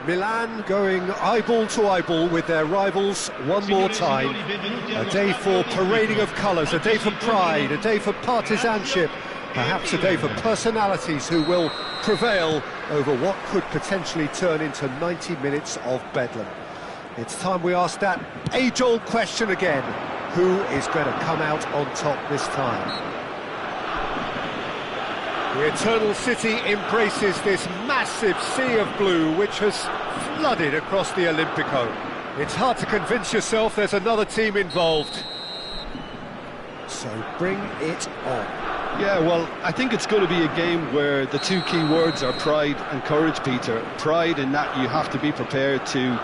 Milan going eyeball to eyeball with their rivals one more time. A day for parading of colours, a day for pride, a day for partisanship, perhaps a day for personalities who will prevail over what could potentially turn into 90 minutes of bedlam. It's time we ask that age-old question again: who is going to come out on top this time? The Eternal City embraces this massive sea of blue which has flooded across the Olimpico. It's hard to convince yourself there's another team involved. So bring it on. Yeah, well, I think it's going to be a game where the two key words are pride and courage, Peter. Pride in that you have to be prepared to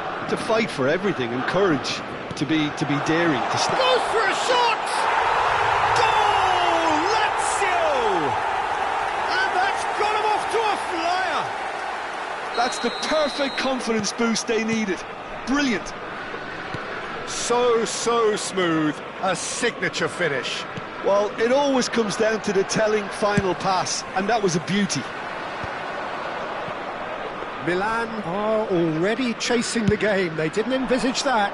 fight for everything, and courage to be daring, to stand. Goes for a shot! Goal! Lazio! And that's got him off to a flyer! That's the perfect confidence boost they needed. Brilliant. So smooth. A signature finish. Well, it always comes down to the telling final pass, and that was a beauty. Milan are already chasing the game. They didn't envisage that.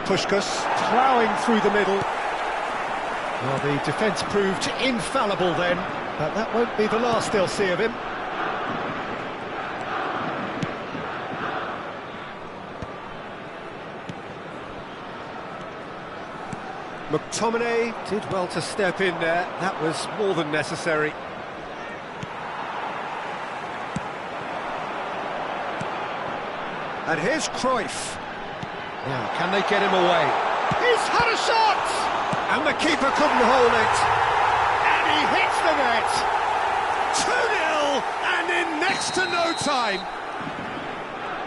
Puskás ploughing through the middle. Well, the defence proved infallible then, but that won't be the last they'll see of him. McTominay did well to step in there. That was more than necessary. And here's Cruyff. Now, can they get him away? He's had a shot! And the keeper couldn't hold it. And he hits the net. 2-0, and in next to no time.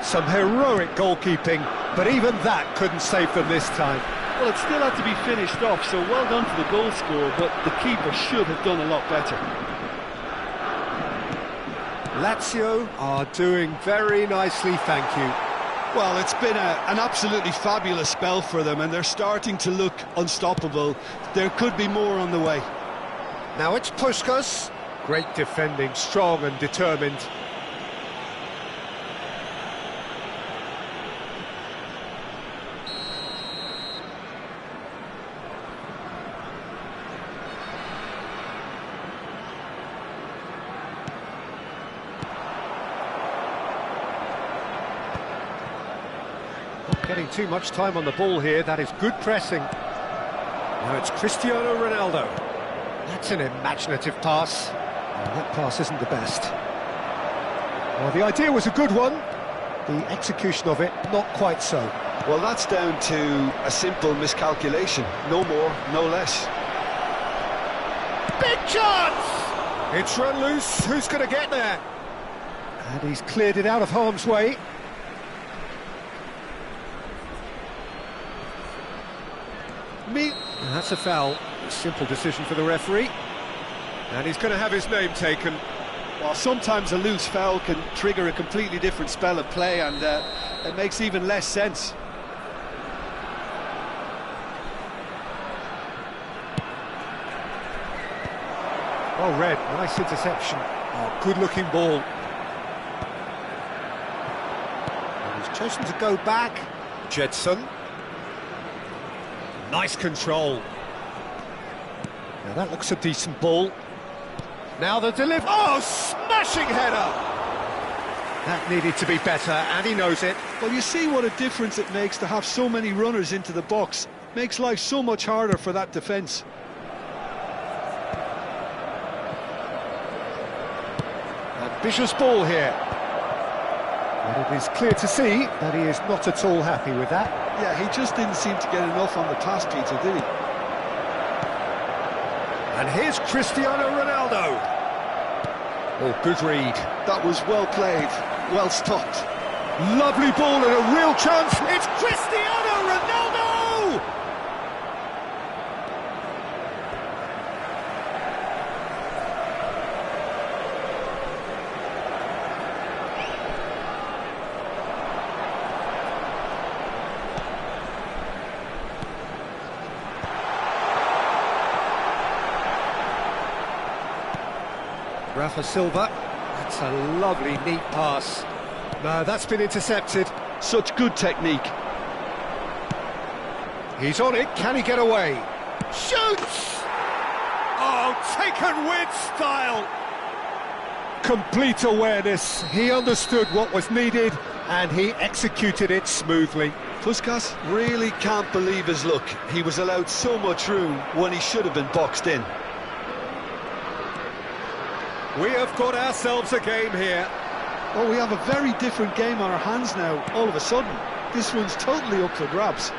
Some heroic goalkeeping, but even that couldn't save them this time. Well, it still had to be finished off, so well done to the goal scorer, but the keeper should have done a lot better. Lazio are doing very nicely, thank you. Well, it's been an absolutely fabulous spell for them, and they're starting to look unstoppable. There could be more on the way. Now it's Puskás. Great defending, strong and determined. Not getting too much time on the ball here. That is good pressing. Now it's Cristiano Ronaldo. That's an imaginative pass. Oh, that pass isn't the best. Well, the idea was a good one. The execution of it, not quite so. Well, that's down to a simple miscalculation. No more, no less. Big chance! It's run loose. Who's going to get there? And he's cleared it out of harm's way. And that's a foul. A simple decision for the referee. And he's going to have his name taken. Well, sometimes a loose foul can trigger a completely different spell of play, and it makes even less sense. Well read, nice interception. Oh, good-looking ball. And he's chosen to go back. Jedson. Nice control. Now that looks a decent ball. Now the delivery. Oh, smashing header! That needed to be better, and he knows it. Well, you see what a difference it makes to have so many runners into the box. Makes life so much harder for that defence. Ambitious ball here. And it is clear to see that he is not at all happy with that. Yeah, he just didn't seem to get enough on the pass, Peter, did he? And here's Cristiano Ronaldo. Oh, good read. That was well played, well stopped. Lovely ball and a real chance. It's Cristiano Ronaldo! Rafa Silva. That's a lovely, neat pass. No, that's been intercepted. Such good technique. He's on it, can he get away? Shoots! Oh, taken with style! Complete awareness, he understood what was needed and he executed it smoothly. Puskás really can't believe his luck. He was allowed so much room when he should have been boxed in. We have got ourselves a game here. Oh, we have a very different game on our hands now, all of a sudden. This one's totally up for grabs.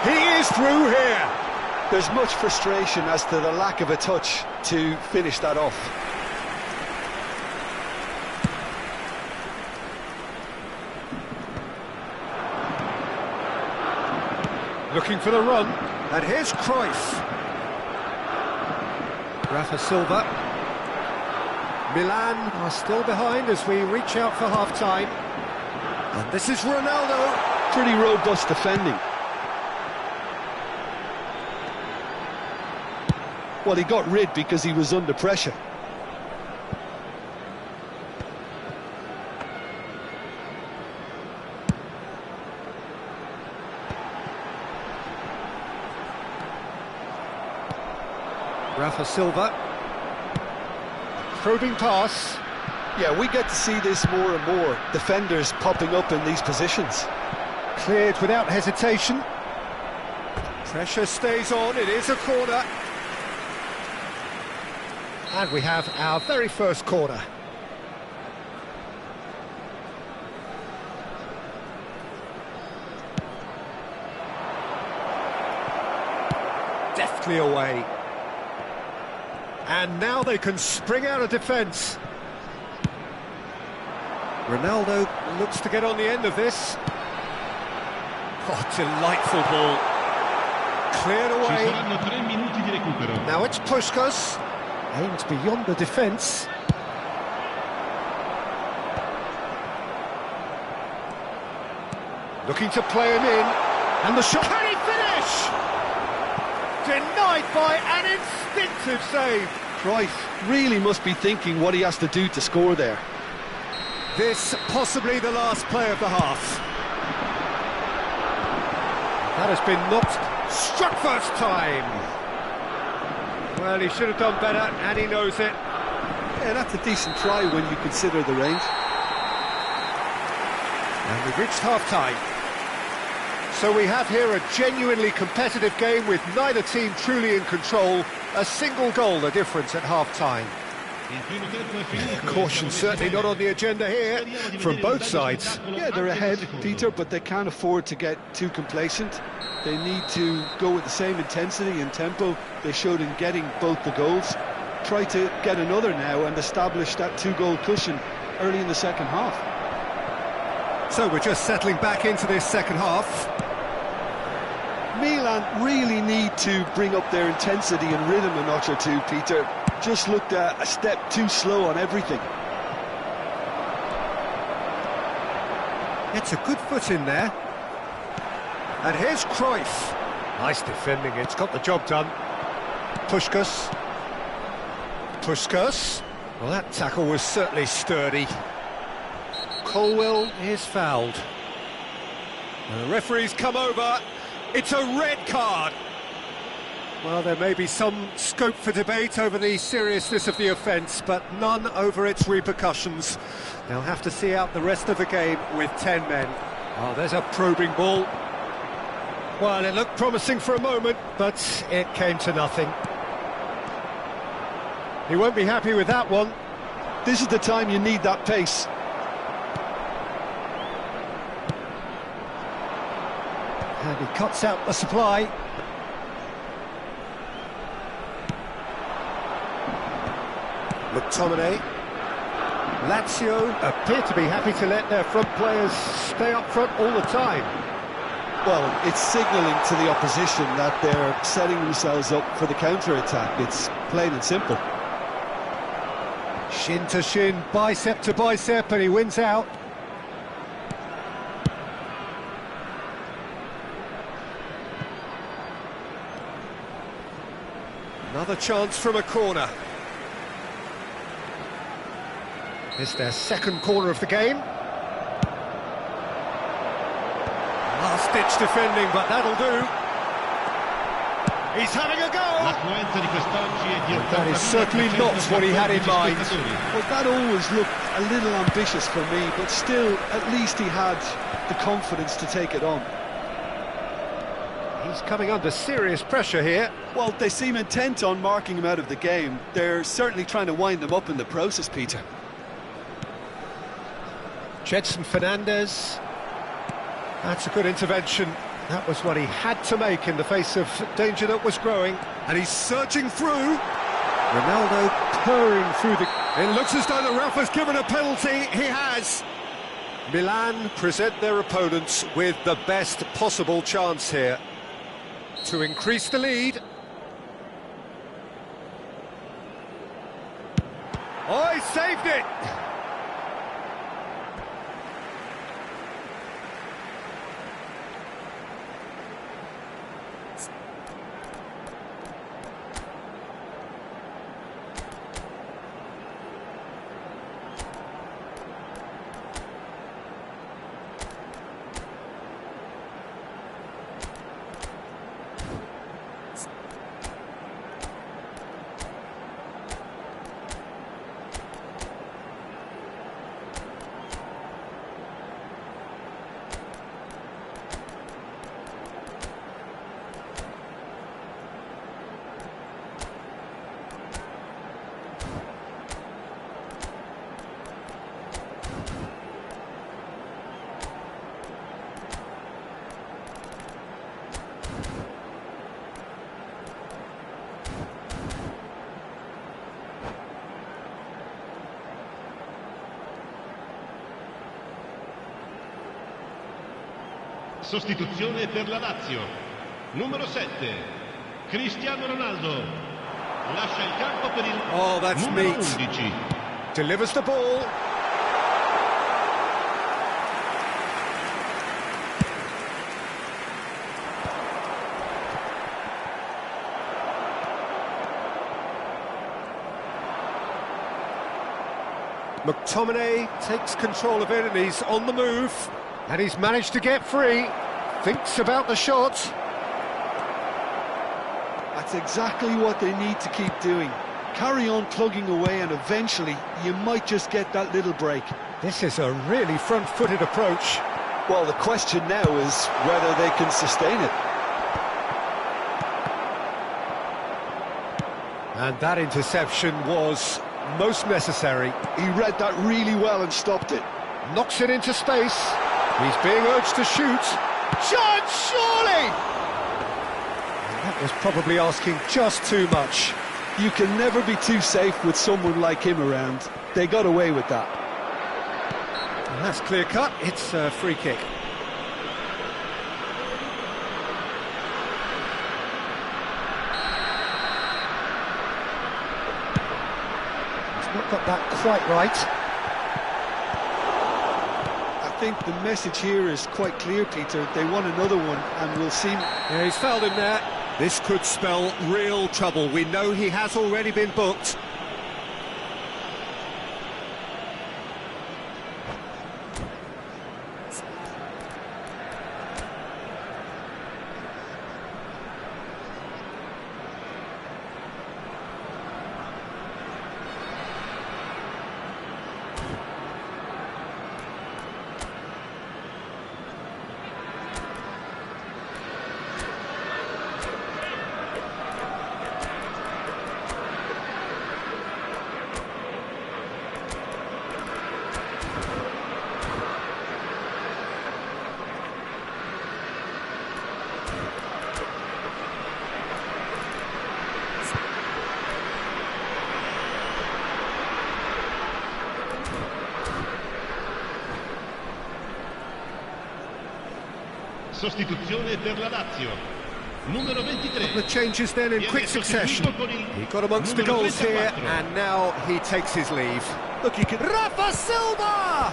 He is through here. There's much frustration as to the lack of a touch to finish that off. Looking for the run, and here's Cruyff. Rafa Silva. Milan are still behind as we reach out for half-time. And this is Ronaldo. Pretty robust defending. Well, he got rid because he was under pressure. Rafa Silva. Probing pass. Yeah, we get to see this more and more. Defenders popping up in these positions. Cleared without hesitation. Pressure stays on, it is a corner. And we have our very first corner. Deftly away. And now they can spring out of defence. Ronaldo looks to get on the end of this. Oh, delightful ball. Cleared away. Now it's Puskás. Aimed beyond the defence. Looking to play him in. And the shot. Can he finish? Denied by an instinctive save. Cruyff really must be thinking what he has to do to score there. This possibly the last play of the half. That has been knocked. Struck first time. Well, he should have done better, and he knows it. Yeah, that's a decent try when you consider the range. And we've reached half-time. So we have here a genuinely competitive game with neither team truly in control. A single goal the difference at half-time. Caution certainly not on the agenda here from both sides. Yeah, they're ahead, Peter, but they can't afford to get too complacent. They need to go with the same intensity and tempo they showed in getting both the goals. Try to get another now and establish that two-goal cushion early in the second half. So we're just settling back into this second half. Milan really need to bring up their intensity and rhythm a notch or two, Peter. Just looked a step too slow on everything. It's a good foot in there. And here's Cruyff. Nice defending, it's got the job done. Puskás. Puskás. Well, that tackle was certainly sturdy. Colwell is fouled. And the referee's come over. It's a red card. Well, there may be some scope for debate over the seriousness of the offence, but none over its repercussions. They'll have to see out the rest of the game with 10 men. Oh, there's a probing ball. Well, it looked promising for a moment, but it came to nothing. He won't be happy with that one. This is the time you need that pace. And he cuts out the supply. McTominay. Lazio appear to be happy to let their front players stay up front all the time. Well, it's signalling to the opposition that they're setting themselves up for the counter-attack. It's plain and simple. Shin to shin, bicep to bicep, and he wins out. Another chance from a corner. It's their second corner of the game. Last-ditch defending, but that'll do. He's having a go! That is certainly not what he had in mind. Well, that always looked a little ambitious for me, but still, at least he had the confidence to take it on. He's coming under serious pressure here. Well, they seem intent on marking him out of the game. They're certainly trying to wind him up in the process, Peter. Jedson Fernandez. That's a good intervention. That was what he had to make in the face of danger that was growing. And he's searching through. Ronaldo purring through the... It looks as though the ref has given a penalty. He has. Milan present their opponents with the best possible chance here to increase the lead. Oh, he saved it! Sostituzione per la Lazio. Numero 7, Cristiano Ronaldo. Lascia il campo per il numero 11. Delivers the ball. McTominay takes control of it and he's on the move. And he's managed to get free. Thinks about the shot. That's exactly what they need to keep doing. Carry on plugging away and eventually you might just get that little break. This is a really front-footed approach. Well, the question now is whether they can sustain it. And that interception was most necessary. He read that really well and stopped it. Knocks it into space. He's being urged to shoot. Shot, surely! And that was probably asking just too much. You can never be too safe with someone like him around. They got away with that. And that's clear cut. It's a free kick. He's not got that quite right. I think the message here is quite clear, Peter. They want another one, and we'll see. Yeah, he's fouled him there. This could spell real trouble. We know he has already been booked. Sostituzione per la Lazio. Numero 23. The changes then in quick succession. He got amongst the goals here, and now he takes his leave. Look, he can... Rafa Silva!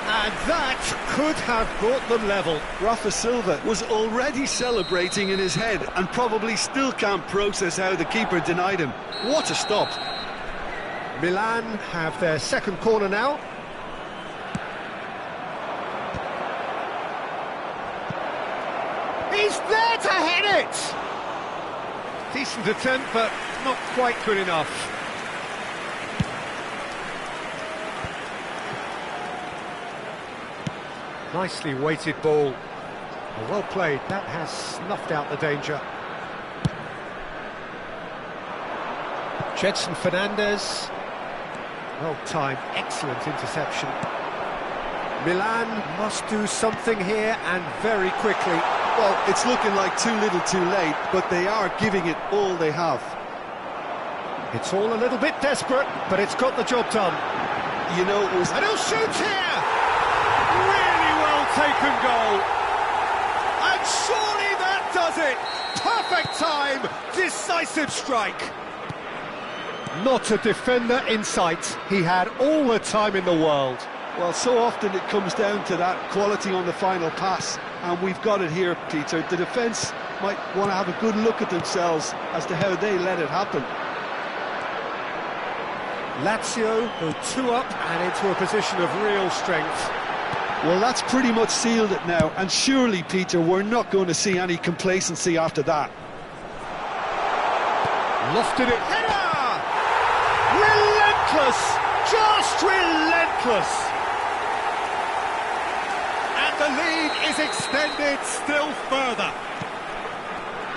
And that could have brought them level. Rafa Silva was already celebrating in his head and probably still can't process how the keeper denied him. What a stop. Milan have their second corner now. He's there to hit it! Decent attempt, but not quite good enough. Nicely weighted ball. Well played, that has snuffed out the danger. Jetson Fernandez. Well timed, excellent interception. Milan must do something here, and very quickly. Well, it's looking like too little too late, but they are giving it all they have. It's all a little bit desperate, but it's got the job done. You know, it was... And he'll shoot here! Really well taken goal. And surely that does it! Perfect time, decisive strike. Not a defender in sight. He had all the time in the world. Well, so often it comes down to that quality on the final pass, and we've got it here, Peter. The defence might want to have a good look at themselves as to how they let it happen. Lazio go 2 up and into a position of real strength. Well, that's pretty much sealed it now, and surely, Peter, we're not going to see any complacency after that. Lofted it. Header! Relentless! Just relentless! The lead is extended still further.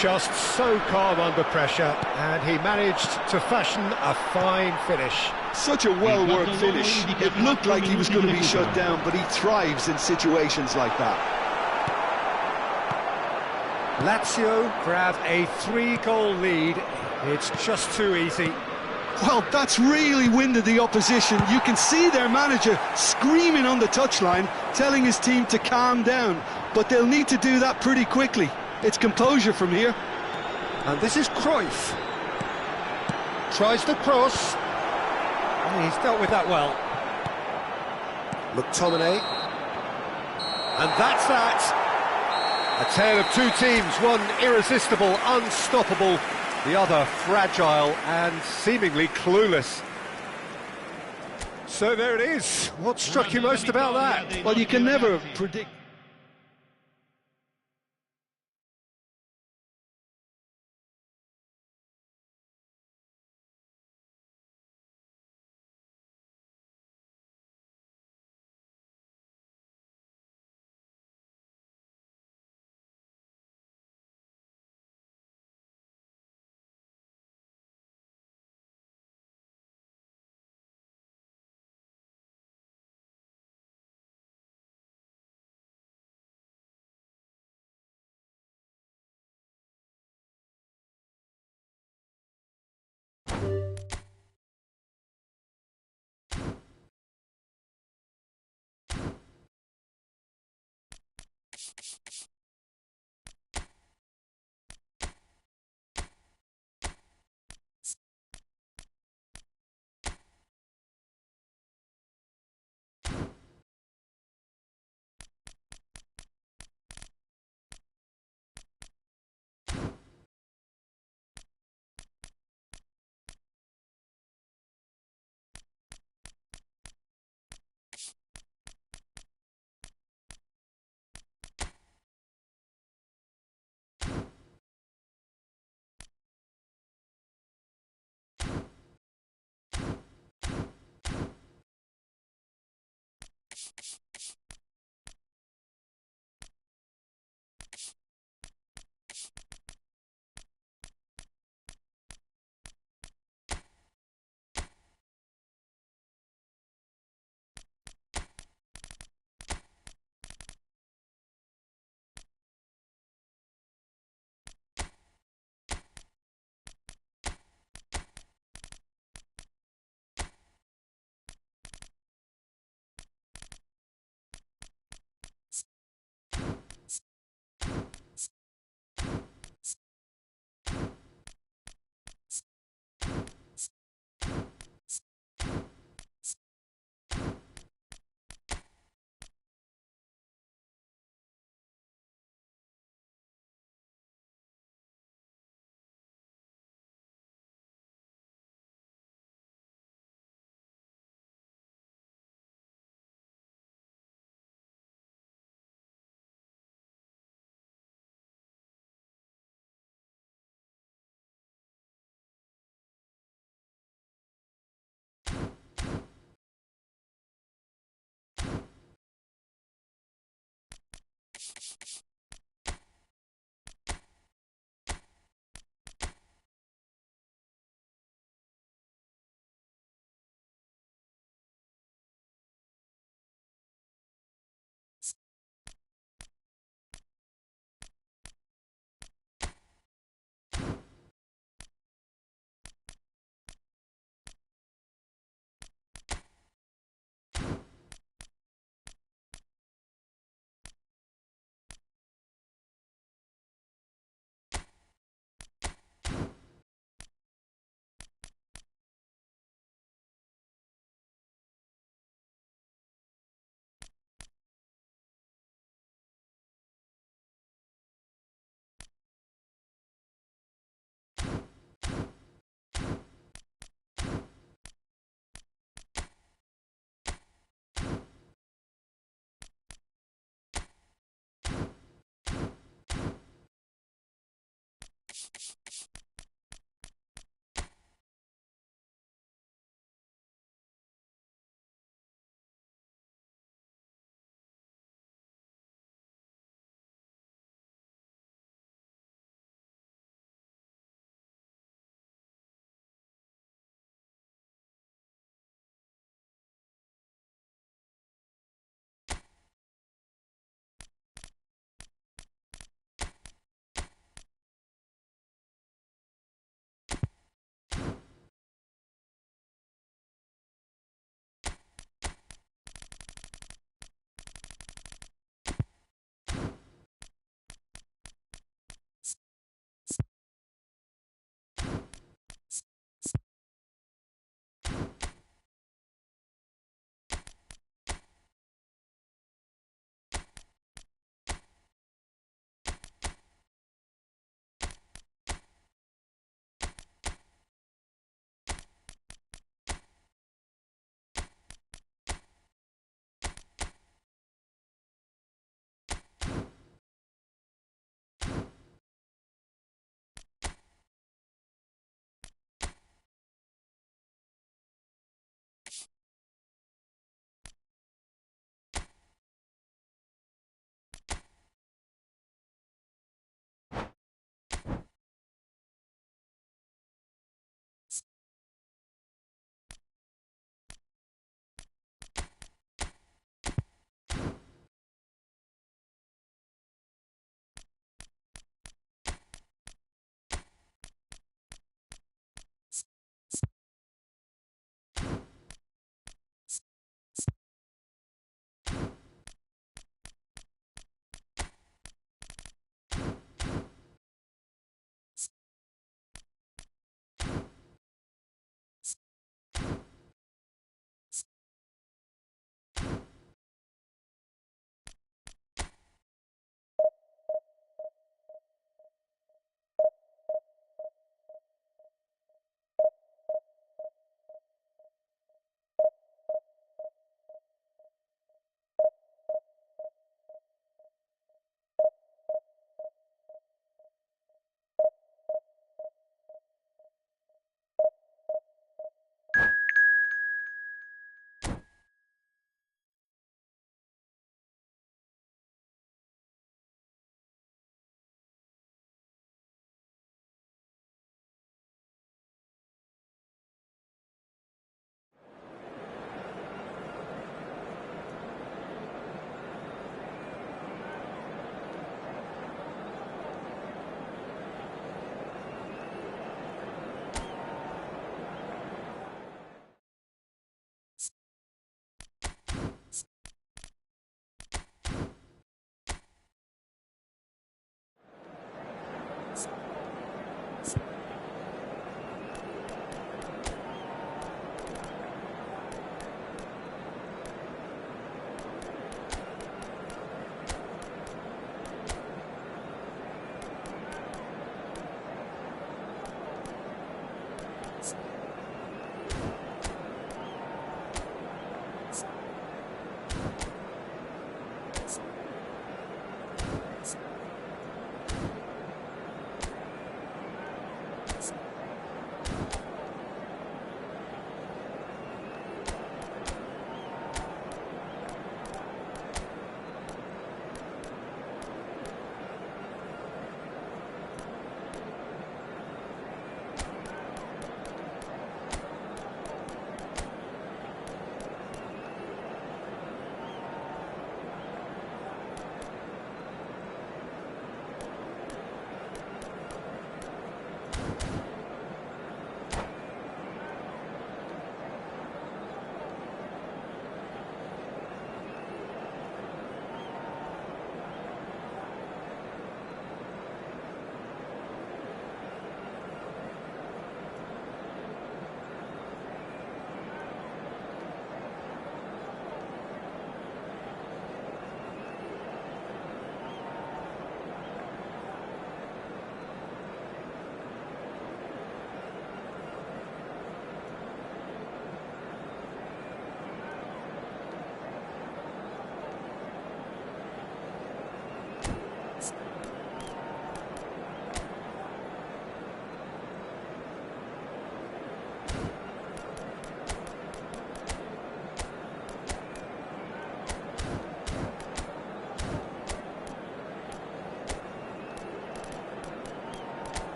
Just so calm under pressure, and he managed to fashion a fine finish. Such a well-worked finish. It looked like he was going to be shut down, but he thrives in situations like that. Lazio grab a 3-goal lead. It's just too easy. Well, that's really winded the opposition. You can see their manager screaming on the touchline, telling his team to calm down. But they'll need to do that pretty quickly. It's composure from here. And this is Cruyff. Tries the cross. And he's dealt with that well. McTominay. And that's that. A tale of two teams, one irresistible, unstoppable, the other fragile and seemingly clueless. So there it is. What struck you most about that? Well, you can never predict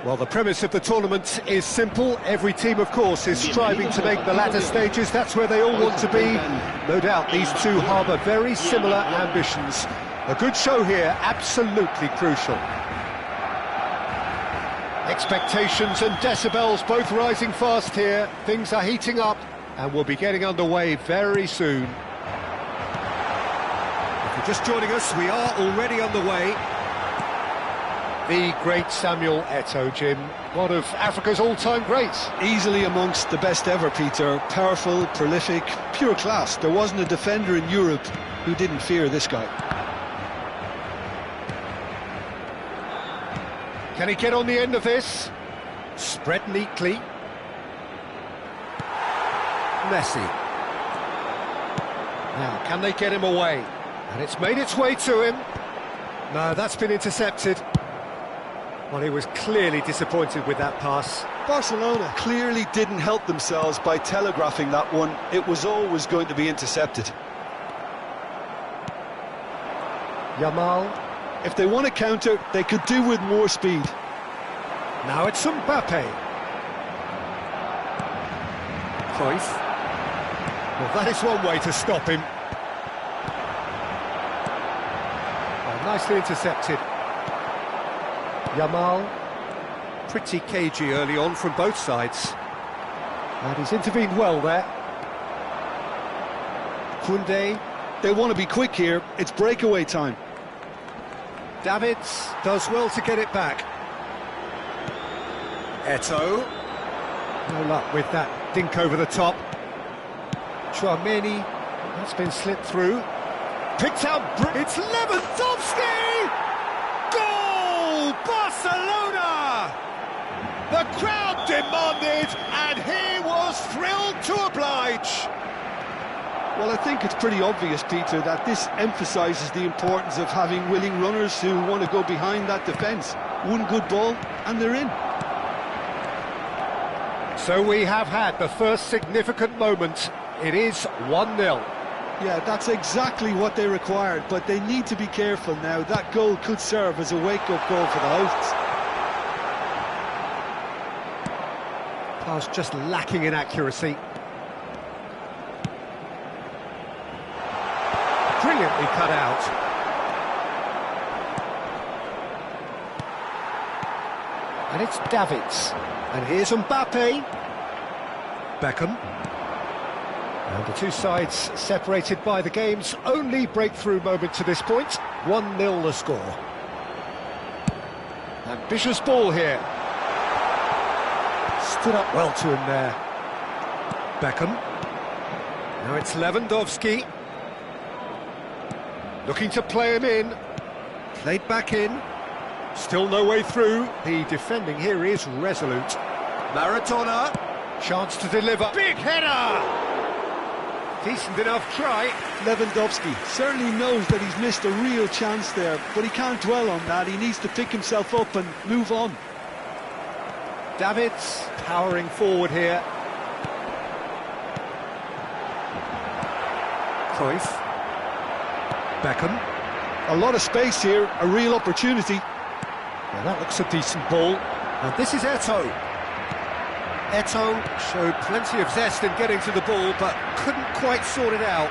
Well, the premise of the tournament is simple. Every team, of course, is striving to make the latter stages. That's where they all want to be. No doubt these two harbour very similar ambitions. A good show here, absolutely crucial. Expectations and decibels both rising fast here. Things are heating up and we'll be getting underway very soon. If you're just joining us, we are already underway. The great Samuel Eto'o, Jim, one of Africa's all-time greats. Easily amongst the best ever, Peter. Powerful, prolific, pure class. There wasn't a defender in Europe who didn't fear this guy. Can he get on the end of this? Spread neatly. Messi. Now, can they get him away? And it's made its way to him. No, that's been intercepted. Well, he was clearly disappointed with that pass. Barcelona clearly didn't help themselves by telegraphing that one. It was always going to be intercepted. Yamal. If they want to counter, they could do with more speed. Now it's Mbappe. Cruyff. Well, that is one way to stop him. Well, nicely intercepted. Yamal, pretty cagey early on from both sides. And he's intervened well there. Koundé. They want to be quick here, it's breakaway time. Davids does well to get it back. Eto'o. No luck with that dink over the top. Chouameni, that's been slipped through. Picked out, it's Lewandowski! Barcelona! The crowd demanded, and he was thrilled to oblige. Well, I think it's pretty obvious, Peter, that this emphasises the importance of having willing runners who want to go behind that defence. One good ball, and they're in. So we have had the first significant moment. It is 1-0. Yeah, that's exactly what they required, but they need to be careful now. That goal could serve as a wake-up goal for the hosts. Pass just lacking in accuracy. Brilliantly cut out. And it's Davids. And here's Mbappe. Beckham. And the two sides separated by the game's only breakthrough moment to this point. 1-0 the score. Ambitious ball here. Stood up well to him there. Beckham. Now it's Lewandowski. Looking to play him in. Played back in. Still no way through. The defending here is resolute. Maradona. Chance to deliver. Big header! Decent enough try. Lewandowski certainly knows that he's missed a real chance there, but he can't dwell on that. He needs to pick himself up and move on. Davids powering forward here. Cruyff. Beckham. A lot of space here, a real opportunity. Well, that looks a decent ball. And this is Eto'o. Eto'o showed plenty of zest in getting to the ball, but couldn't quite sort it out.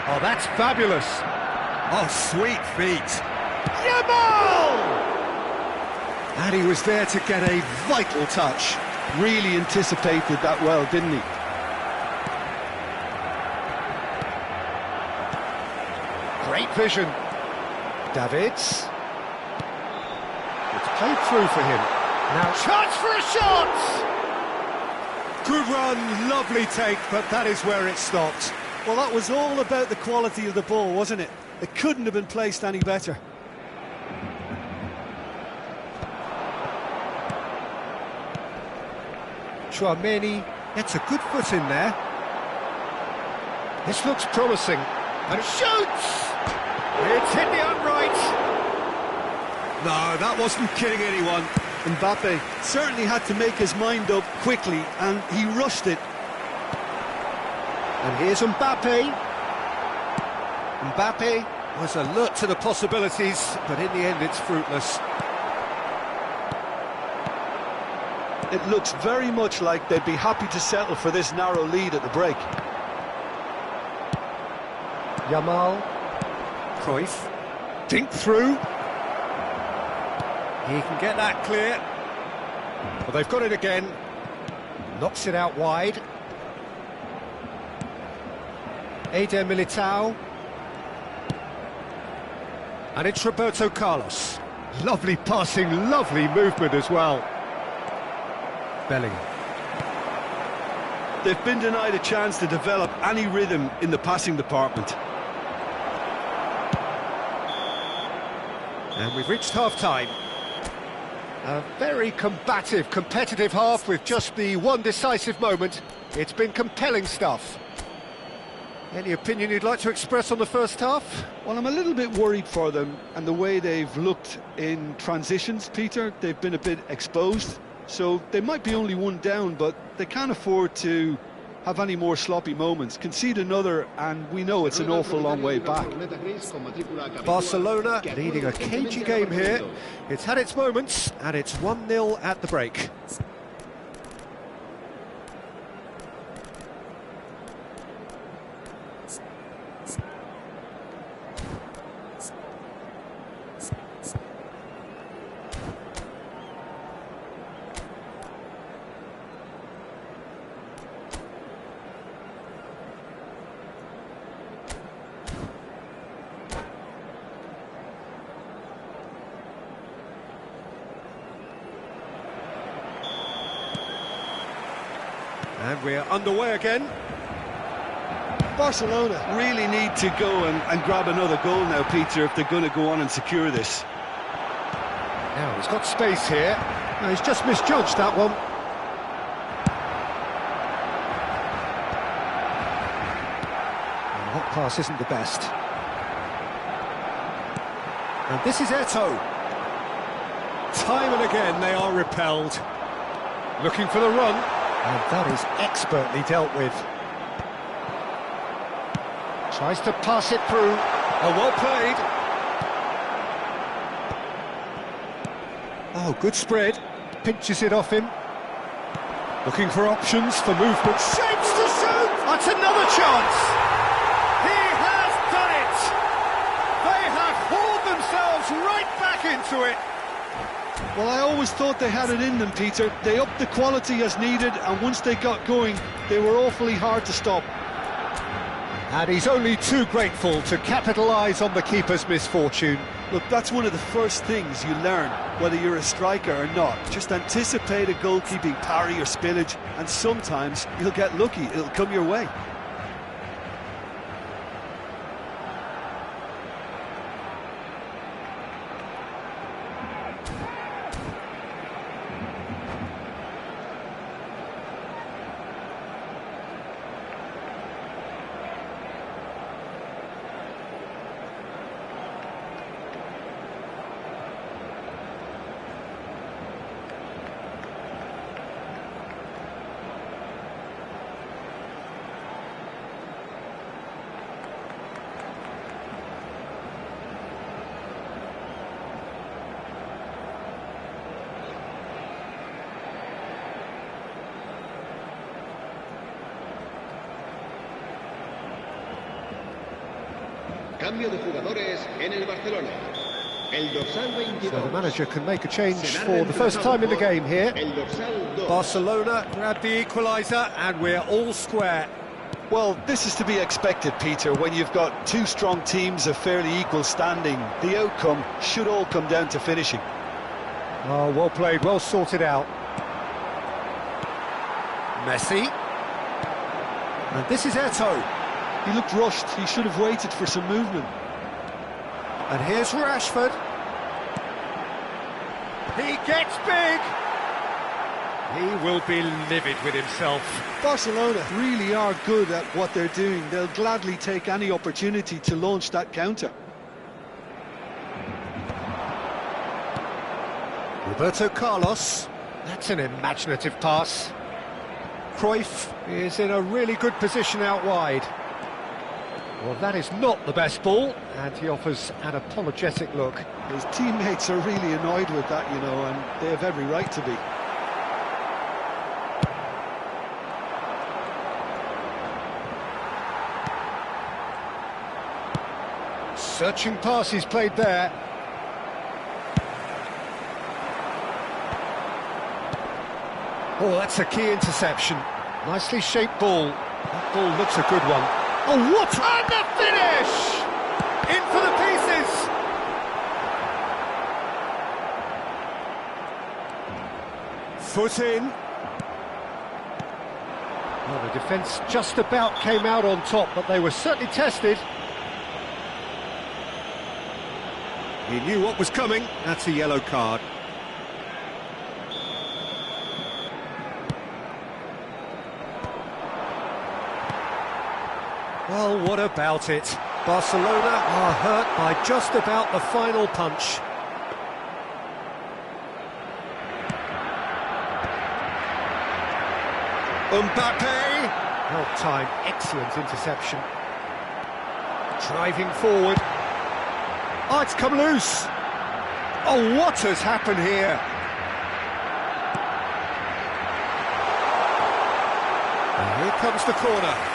Oh, that's fabulous. Oh, sweet feet. Yamal! And he was there to get a vital touch. Really anticipated that well, didn't he? Great vision. Davids. It's played through for him. Now chance for a shot! Good run, lovely take, but that is where it stopped. Well, that was all about the quality of the ball, wasn't it? It couldn't have been placed any better. Chouameni gets a good foot in there. This looks promising. And shoots! It's hit the upright. No, that wasn't kidding anyone. Mbappe certainly had to make his mind up quickly, and he rushed it. And here's Mbappe. Mbappe was alert to the possibilities, but in the end it's fruitless. It looks very much like they'd be happy to settle for this narrow lead at the break. Yamal. Cruyff. Dink through. He can get that clear. Well, they've got it again. Knocks it out wide. Eder Militao. And it's Roberto Carlos. Lovely passing, lovely movement as well. Bellingham. They've been denied a chance to develop any rhythm in the passing department. And we've reached half-time. A very combative, competitive half with just the one decisive moment. It's been compelling stuff. Any opinion you'd like to express on the first half? Well, I'm a little bit worried for them and the way they've looked in transitions, Peter. They've been a bit exposed, so they might be only one down, but they can't afford to have any more sloppy moments. Concede another, and we know it's an awful long way back. Barcelona leading a cagey game here. It's had its moments, and it's 1-0 at the break. And we're underway again. Barcelona really need to go and grab another goal now, Peter, if they're going to go on and secure this. Now, he's got space here. No, he's just misjudged that one. And that pass isn't the best. And this is Eto'o. Time and again they are repelled. Looking for the run. And that is expertly dealt with. Tries to pass it through. Oh, well played. Oh, good spread. Pinches it off him. Looking for options for movement. Shapes to shoot! That's another chance! He has done it! They have hauled themselves right back into it. Well, I always thought they had it in them, Peter. They upped the quality as needed, and once they got going, they were awfully hard to stop. And he's only too grateful to capitalise on the keeper's misfortune. Look, that's one of the first things you learn, whether you're a striker or not. Just anticipate a goalkeeping parry or spillage, and sometimes you'll get lucky, it'll come your way. Cambio de jugadores en el Barcelona. El dorsal 22. So the manager can make a change for the first time in the game here. El dorsal 2. Barcelona grab the equaliser and we're all square. Well, this is to be expected, Peter. When you've got two strong teams of fairly equal standing, the outcome should all come down to finishing. Oh, well played, well sorted out. Messi. And this is Eto'o. He looked rushed. He should have waited for some movement. And here's Rashford. He gets big. He will be livid with himself. Barcelona really are good at what they're doing. They'll gladly take any opportunity to launch that counter. Roberto Carlos. That's an imaginative pass. Cruyff is in a really good position out wide. Well, that is not the best ball, and he offers an apologetic look. His teammates are really annoyed with that, you know, and they have every right to be. Searching pass he's played there. Oh, that's a key interception. Nicely shaped ball. That ball looks a good one. Oh, what? And the finish! In for the pieces! Foot in. Well, the defence just about came out on top, but they were certainly tested. He knew what was coming. That's a yellow card. Well, what about it? Barcelona are hurt by just about the final punch. Mbappe! Well timed, excellent interception. Driving forward. Oh, it's come loose! Oh, what has happened here? And here comes the corner.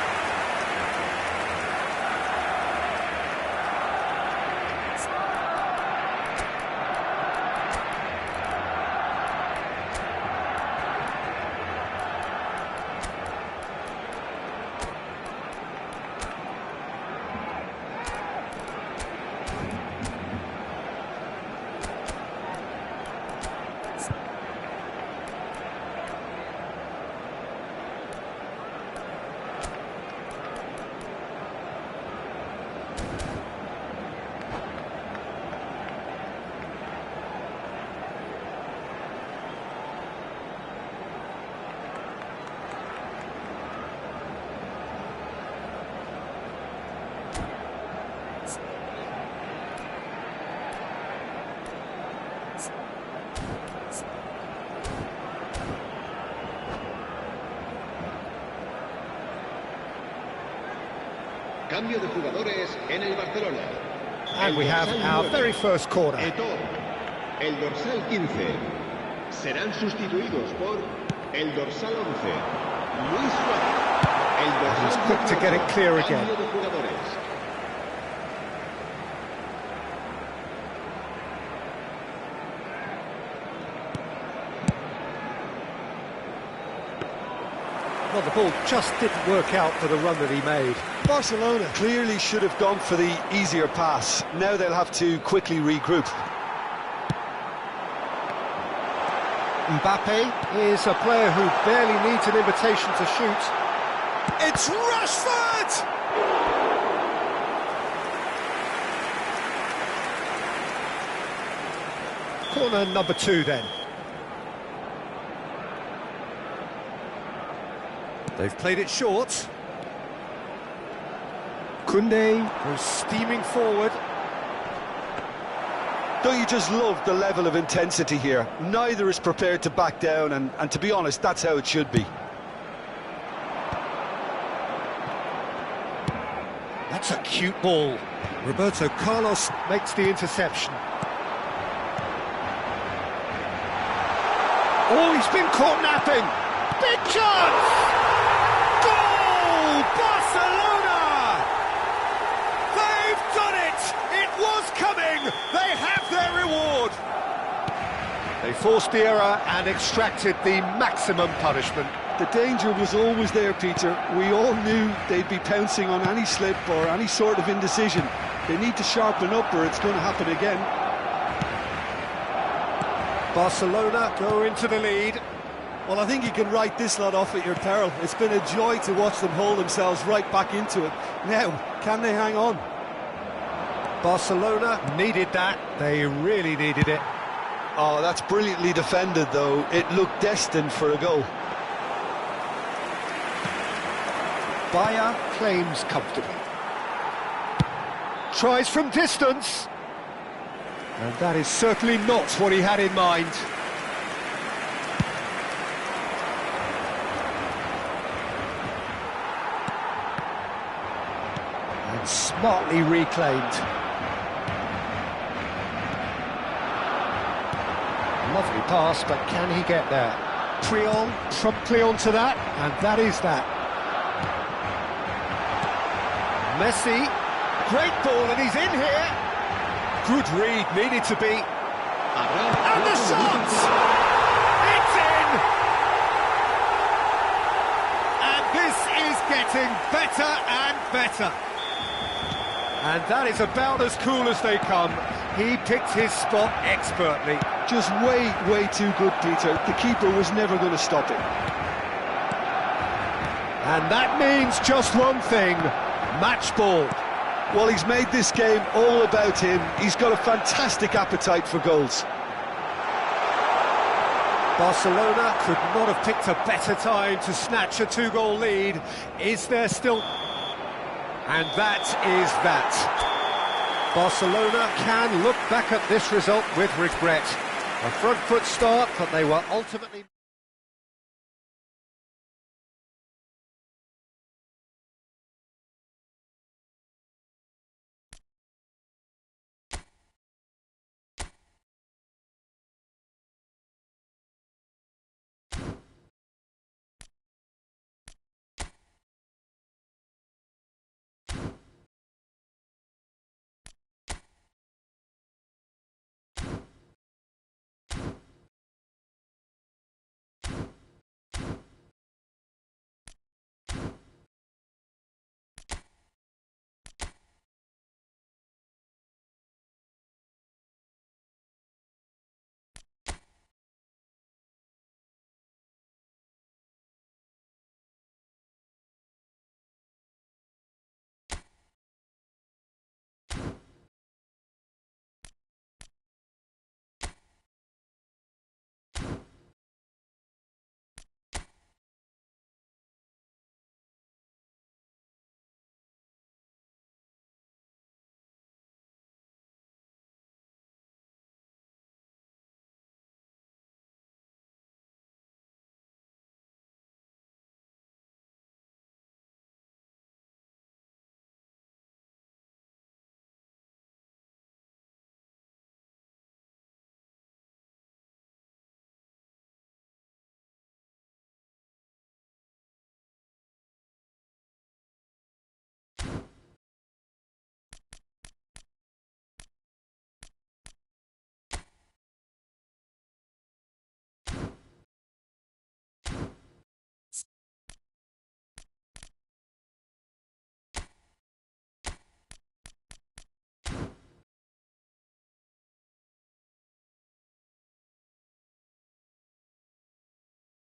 Cambio de jugadores en el Barcelona. And we have our very first corner. Eto'o, el dorsal 15. Serán sustituidos por el dorsal 11. Luis Suárez. El dorsal He's quick to get it clear again. Cambio de jugadores. Well, the ball just didn't work out for the run that he made. Barcelona clearly should have gone for the easier pass. Now they'll have to quickly regroup. Mbappe is a player who barely needs an invitation to shoot. It's Rashford! Corner number 2 then. They've played it short. Koundé goes steaming forward. Don't you just love the level of intensity here? Neither is prepared to back down, and to be honest, that's how it should be. That's a cute ball. Roberto Carlos makes the interception. Oh, he's been caught napping. Big chance! Goal! Barcelona! They've done it! It was coming! They have their reward! They forced the error and extracted the maximum punishment. The danger was always there, Peter. We all knew they'd be pouncing on any slip or any sort of indecision. They need to sharpen up or it's going to happen again. Barcelona go into the lead. Well, I think you can write this lot off at your peril. It's been a joy to watch them hold themselves right back into it. Now, can they hang on? Barcelona needed that. They really needed it. Oh, that's brilliantly defended, though. It looked destined for a goal. Bayer claims comfortably. Tries from distance. And that is certainly not what he had in mind. And smartly reclaimed. Lovely pass, but can he get there? Priol promptly onto that, and that is that. Messi, great ball, and he's in here. Good read, needed to be. And the shot! It's in! And this is getting better and better. And that is about as cool as they come. He picked his spot expertly. Just way too good, Peter. The keeper was never going to stop it. And that means just one thing. Match ball. Well, he's made this game all about him. He's got a fantastic appetite for goals. Barcelona could not have picked a better time to snatch a 2-goal lead. Is there still... And that is that. Barcelona can look back at this result with regret. A front foot start, but they were ultimately...